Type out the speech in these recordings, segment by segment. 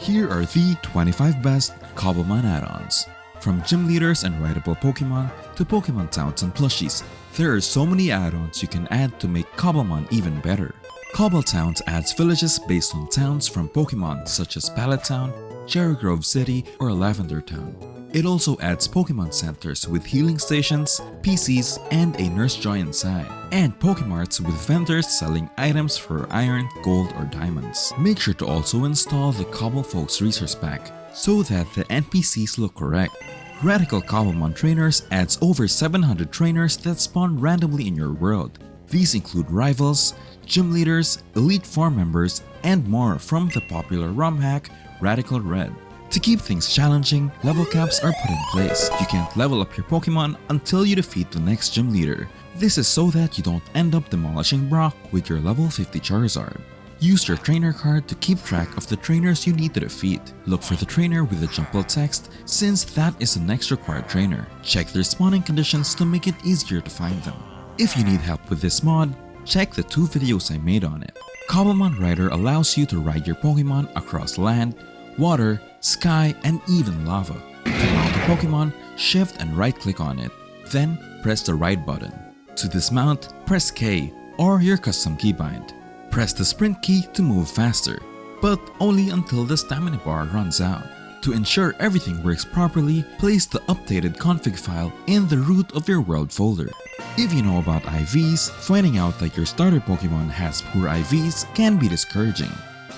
Here are the 25 best Cobblemon add-ons. From gym leaders and rideable Pokemon to Pokemon towns and plushies, there are so many add-ons you can add to make Cobblemon even better. Cobble Towns adds villages based on towns from Pokemon such as Pallet Town, Cherry Grove City, or Lavender Town. It also adds Pokemon centers with healing stations, PCs, and a Nurse Joy inside, and Pokemarts with vendors selling items for iron, gold, or diamonds. Make sure to also install the Cobble Folks Resource Pack so that the NPCs look correct. Radical Cobblemon Trainers adds over 700 trainers that spawn randomly in your world. These include rivals, gym leaders, elite farm members, and more from the popular ROM hack Radical Red. To keep things challenging, level caps are put in place. You can't level up your Pokemon until you defeat the next gym leader. This is so that you don't end up demolishing Brock with your level 50 Charizard. Use your trainer card to keep track of the trainers you need to defeat. Look for the trainer with the jumbled text since that is the next required trainer. Check their spawning conditions to make it easier to find them. If you need help with this mod, check the 2 videos I made on it. Cobblemon Rider allows you to ride your Pokemon across land, water, sky, and even lava. To mount a Pokemon, shift and right-click on it, then press the ride button. To dismount, press K or your custom keybind. Press the sprint key to move faster, but only until the stamina bar runs out. To ensure everything works properly, place the updated config file in the root of your world folder. If you know about IVs, finding out that your starter Pokemon has poor IVs can be discouraging.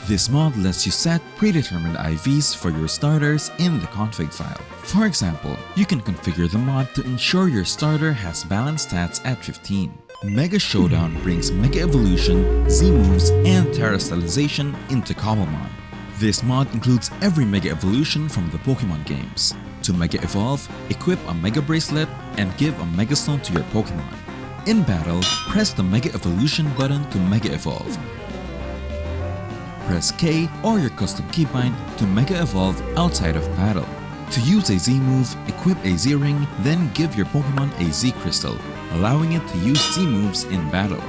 This mod lets you set predetermined IVs for your starters in the config file. For example, you can configure the mod to ensure your starter has balanced stats at 15. Mega Showdown brings Mega Evolution, Z-moves, and Terastallization into Cobblemon. This mod includes every Mega Evolution from the Pokemon games. To Mega Evolve, equip a Mega Bracelet and give a Mega Stone to your Pokemon. In battle, press the Mega Evolution button to Mega Evolve. Press K or your custom keybind to Mega Evolve outside of battle. To use a Z-move, equip a Z-ring, then give your Pokemon a Z-Crystal, allowing it to use Z-moves in battle.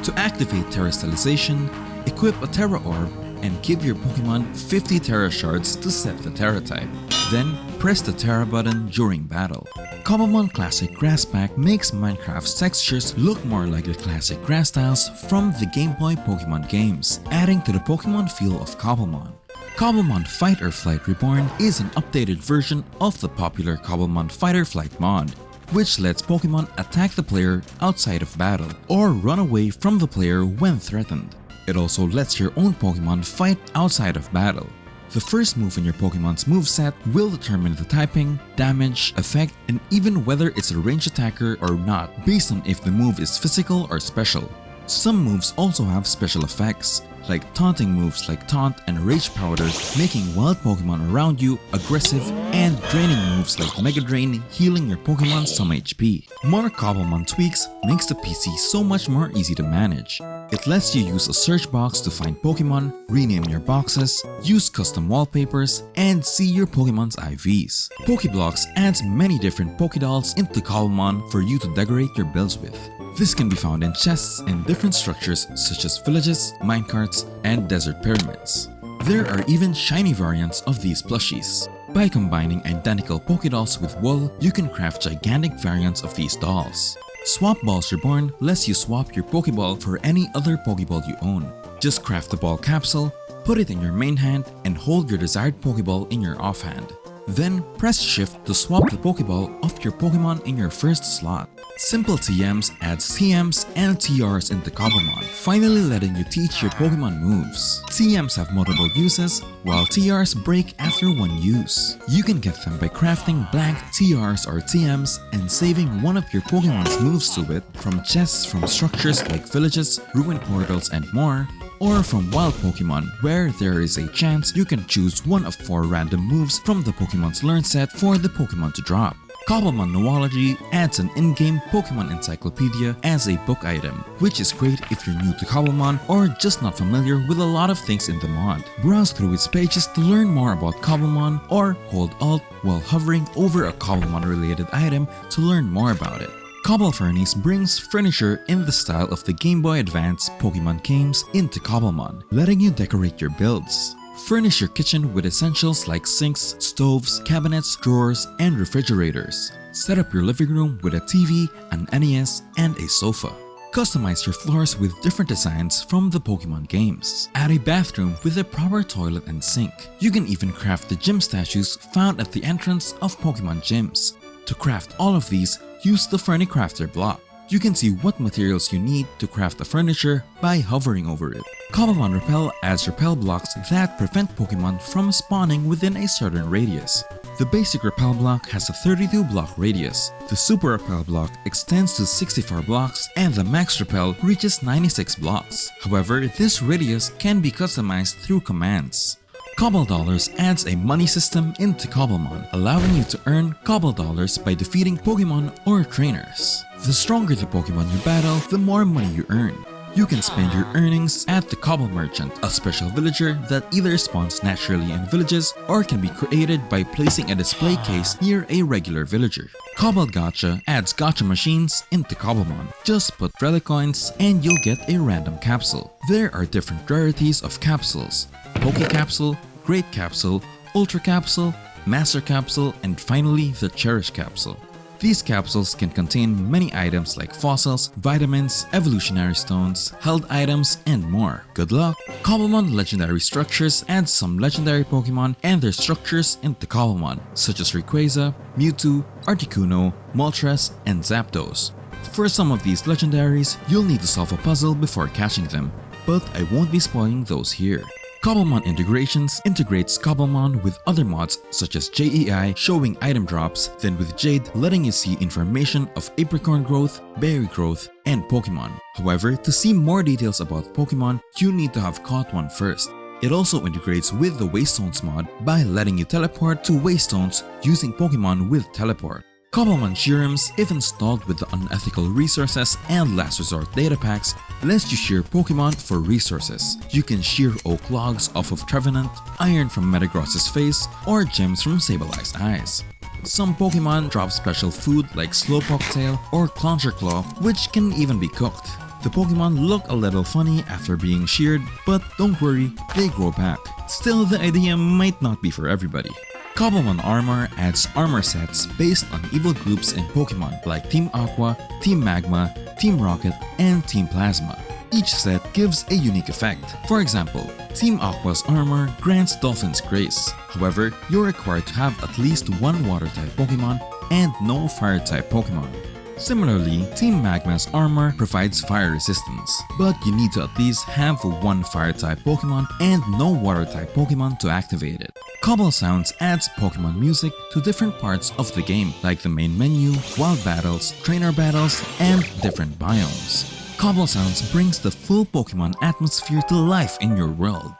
To activate Terastallization, equip a Terra Orb and give your Pokemon 50 Terra Shards to set the Terra type. Then, press the Terra button during battle. Cobblemon Classic Grass Pack makes Minecraft's textures look more like the classic grass tiles from the Game Boy Pokemon games, adding to the Pokemon feel of Cobblemon. Cobblemon Fight or Flight Reborn is an updated version of the popular Cobblemon Fight or Flight mod, which lets Pokemon attack the player outside of battle or run away from the player when threatened. It also lets your own Pokemon fight outside of battle. The first move in your Pokemon's moveset will determine the typing, damage, effect, and even whether it's a ranged attacker or not based on if the move is physical or special. Some moves also have special effects, like taunting moves like Taunt and Rage Powder, making wild Pokemon around you aggressive, and draining moves like Mega Drain, healing your Pokemon some HP. More Cobblemon tweaks makes the PC so much more easy to manage. It lets you use a search box to find Pokemon, rename your boxes, use custom wallpapers, and see your Pokemon's IVs. Pokeblocks adds many different Pokedolls into Cobblemon for you to decorate your builds with. This can be found in chests in different structures such as villages, minecarts, and desert pyramids. There are even shiny variants of these plushies. By combining identical Pokedolls with wool, you can craft gigantic variants of these dolls. Swap Balls Reborn lets you swap your Pokeball for any other Pokeball you own. Just craft the ball capsule, put it in your main hand, and hold your desired Pokeball in your offhand. Then press Shift to swap the Pokeball of your Pokemon in your first slot. Simple TMs adds TMs and TRs into Cobblemon, finally letting you teach your Pokemon moves. TMs have multiple uses, while TRs break after one use. You can get them by crafting blank TRs or TMs and saving one of your Pokemon's moves to it from chests from structures like villages, ruined portals, and more, or from wild Pokemon where there is a chance you can choose one of 4 random moves from the Pokemon's Learn set for the Pokemon to drop. Cobblemon Noology adds an in-game Pokemon encyclopedia as a book item, which is great if you're new to Cobblemon or just not familiar with a lot of things in the mod. Browse through its pages to learn more about Cobblemon or hold Alt while hovering over a Cobblemon related item to learn more about it. Cobble Furnace brings furniture in the style of the Game Boy Advance Pokemon games into Cobblemon, letting you decorate your builds. Furnish your kitchen with essentials like sinks, stoves, cabinets, drawers, and refrigerators. Set up your living room with a TV, an NES, and a sofa. Customize your floors with different designs from the Pokemon games. Add a bathroom with a proper toilet and sink. You can even craft the gym statues found at the entrance of Pokemon gyms. To craft all of these, use the Furnicrafter block. You can see what materials you need to craft the furniture by hovering over it. Cobblemon Repel adds repel blocks that prevent Pokemon from spawning within a certain radius. The basic repel block has a 32 block radius. The super repel block extends to 64 blocks and the max repel reaches 96 blocks. However, this radius can be customized through commands. Cobble Dollars adds a money system into Cobblemon, allowing you to earn Cobble Dollars by defeating Pokemon or trainers. The stronger the Pokemon you battle, the more money you earn. You can spend your earnings at the Cobble Merchant, a special villager that either spawns naturally in villages or can be created by placing a display case near a regular villager. Cobble Gacha adds gacha machines into Cobblemon. Just put relic coins and you'll get a random capsule. There are different rarities of capsules: Poke Capsule, Great Capsule, Ultra Capsule, Master Capsule, and finally the Cherish Capsule. These capsules can contain many items like fossils, vitamins, evolutionary stones, held items, and more. Good luck! Cobblemon Legendary Structures adds some legendary Pokemon and their structures into Cobblemon, such as Rayquaza, Mewtwo, Articuno, Moltres, and Zapdos. For some of these legendaries, you'll need to solve a puzzle before catching them, but I won't be spoiling those here. Cobblemon Integrations integrates Cobblemon with other mods such as JEI showing item drops, then with Jade letting you see information of apricorn growth, berry growth, and Pokemon. However, to see more details about Pokemon, you need to have caught one first. It also integrates with the Waystones mod by letting you teleport to Waystones using Pokemon with Teleport. Cobblemon Shearums, if installed with the Unethical Resources and Last Resort data packs, lets you shear Pokemon for resources. You can shear oak logs off of Trevenant, iron from Metagross's face, or gems from Sableye's eyes. Some Pokemon drop special food like Slowpoke Tail or Clauncher Claw, which can even be cooked. The Pokemon look a little funny after being sheared, but don't worry, they grow back. Still, the idea might not be for everybody. Cobblemon Armor adds armor sets based on evil groups in Pokemon like Team Aqua, Team Magma, Team Rocket, and Team Plasma. Each set gives a unique effect. For example, Team Aqua's armor grants Dolphin's Grace. However, you're required to have at least one Water-type Pokemon and no Fire-type Pokemon. Similarly, Team Magma's armor provides fire resistance, but you need to at least have one Fire-type Pokemon and no Water-type Pokemon to activate it. Cobble Sounds adds Pokemon music to different parts of the game, like the main menu, wild battles, trainer battles, and different biomes. Cobble Sounds brings the full Pokemon atmosphere to life in your world.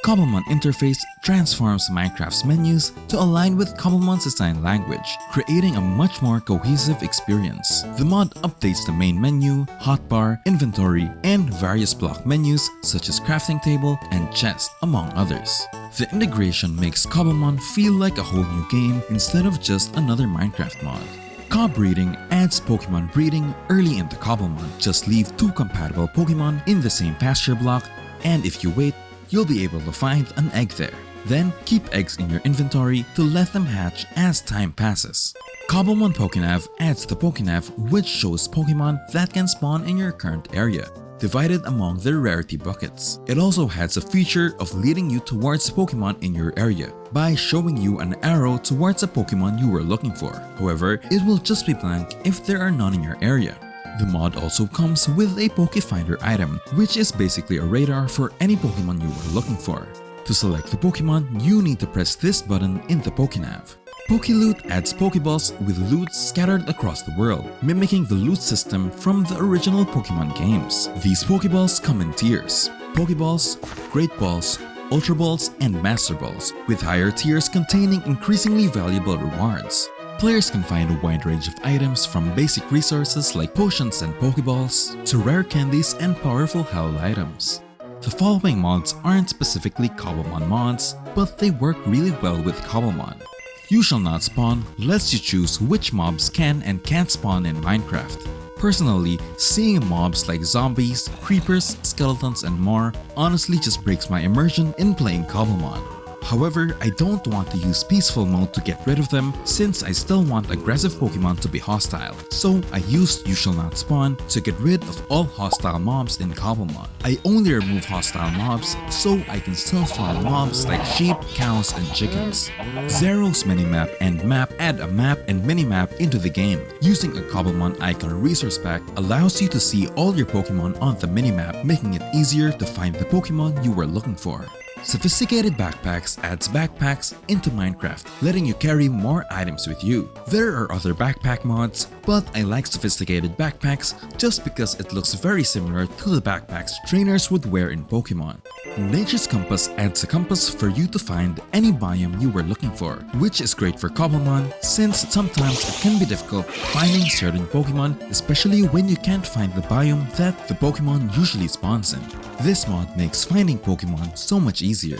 Cobblemon Interface transforms Minecraft's menus to align with Cobblemon's design language, creating a much more cohesive experience. The mod updates the main menu, hotbar, inventory, and various block menus such as crafting table and chest, among others. The integration makes Cobblemon feel like a whole new game instead of just another Minecraft mod. Cobb Breeding adds Pokemon breeding early into Cobblemon. Just leave two compatible Pokemon in the same pasture block, and if you wait, you'll be able to find an egg there. Then, keep eggs in your inventory to let them hatch as time passes. Cobblemon Pokénav adds the Pokénav, which shows Pokemon that can spawn in your current area, divided among their rarity buckets. It also has a feature of leading you towards Pokemon in your area by showing you an arrow towards a Pokemon you were looking for. However, it will just be blank if there are none in your area. The mod also comes with a Pokefinder item, which is basically a radar for any Pokemon you were looking for. To select the Pokemon, you need to press this button in the Pokénav. Pokeloot adds Pokeballs with loot scattered across the world, mimicking the loot system from the original Pokemon games. These Pokeballs come in tiers: Pokeballs, Great Balls, Ultra Balls, and Master Balls, with higher tiers containing increasingly valuable rewards. Players can find a wide range of items from basic resources like potions and Pokeballs to rare candies and powerful held items. The following mods aren't specifically Cobblemon mods, but they work really well with Cobblemon. You Shall Not Spawn lets you choose which mobs can and can't spawn in Minecraft. Personally, seeing mobs like zombies, creepers, skeletons, and more honestly just breaks my immersion in playing Cobblemon. However, I don't want to use peaceful mode to get rid of them since I still want aggressive Pokemon to be hostile. So I used You Shall Not Spawn to get rid of all hostile mobs in Cobblemon. I only remove hostile mobs so I can still farm mobs like sheep, cows, and chickens. Zero's minimap and map add a map and minimap into the game. Using a Cobblemon icon resource pack allows you to see all your Pokemon on the minimap, making it easier to find the Pokemon you were looking for. Sophisticated Backpacks adds backpacks into Minecraft, letting you carry more items with you. There are other backpack mods, but I like Sophisticated Backpacks just because it looks very similar to the backpacks trainers would wear in Pokemon. Nature's Compass adds a compass for you to find any biome you were looking for, which is great for Cobblemon since sometimes it can be difficult finding certain Pokemon, especially when you can't find the biome that the Pokemon usually spawns in. This mod makes finding Pokemon so much easier.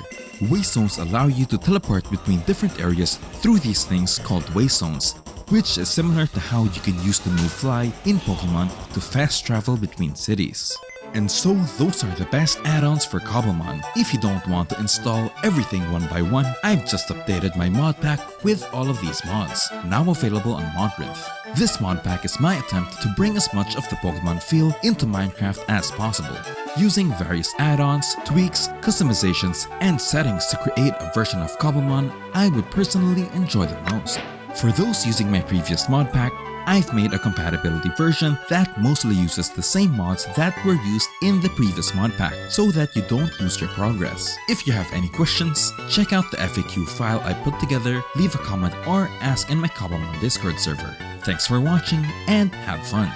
Waste zones allow you to teleport between different areas through these things called waste zones, which is similar to how you can use the move Fly in Pokemon to fast travel between cities. And so those are the best add-ons for Cobblemon. If you don't want to install everything one by one, I've just updated my mod pack with all of these mods, now available on Modpack. This mod pack is my attempt to bring as much of the Pokemon feel into Minecraft as possible, using various add-ons, tweaks, customizations, and settings to create a version of Cobblemon I would personally enjoy the most. For those using my previous mod pack, I've made a compatibility version that mostly uses the same mods that were used in the previous mod pack so that you don't lose your progress. If you have any questions, check out the FAQ file I put together, leave a comment, or ask in my Cobblemon Discord server. Thanks for watching and have fun!